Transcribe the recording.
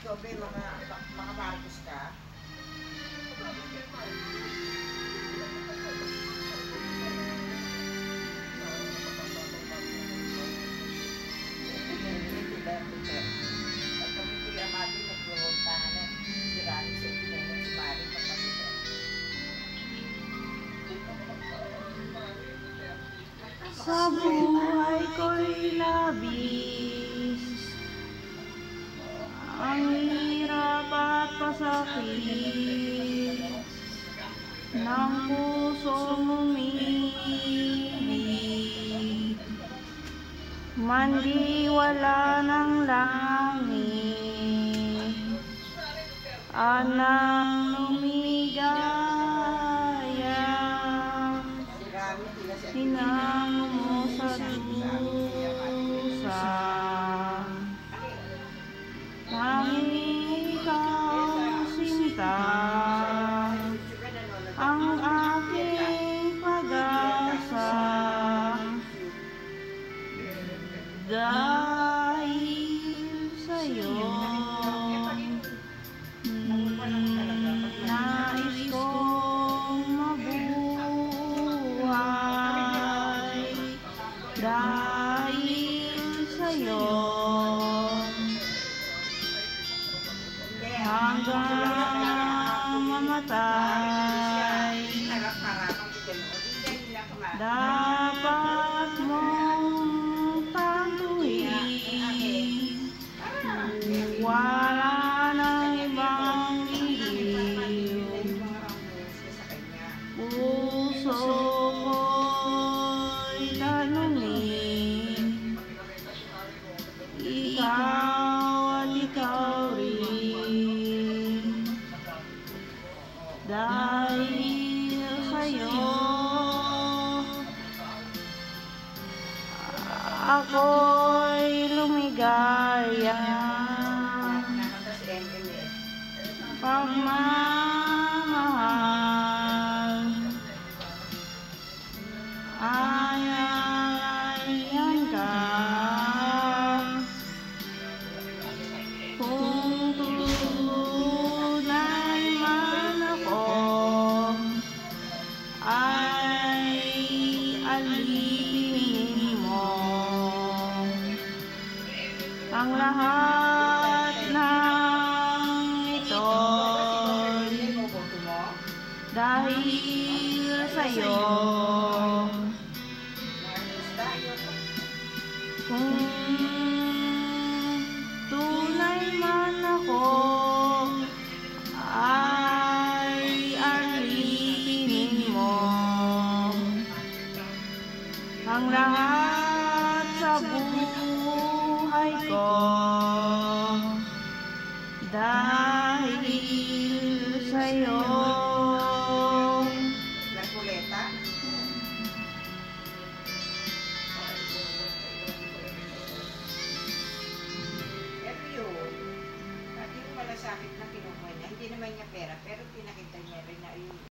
Sobe, makamarcos ka. Sa buhay ko'y labis ang hirap at pasakit ng pusong umibig, mandiwala ng langit, anang lumigaya, hinango mo sa dusa, tanging ikaw sinta, ang aking pag-asa, dahil sa'yo nais kong mabuhay, dahil sa'yo hanggang mamatay. Dapat mong tantuhin, wala nang ibang iliw, puso ko'y tanungin, ikaw at ikaw rin, dahil sa'yo ako'y lumigaya. Pagmamahal ay ka, kung tunay man ako ay alipin mo ang lahat ng ito'y dahil sa'yo. Kung tunay man ako ay alipinin mo ang lahat sa buhay ko, dahil sa'yo. Pero yun, hindi mo malasakit na kinukuha niya. Hindi naman niya pera, pero pinakita niya rin na yun.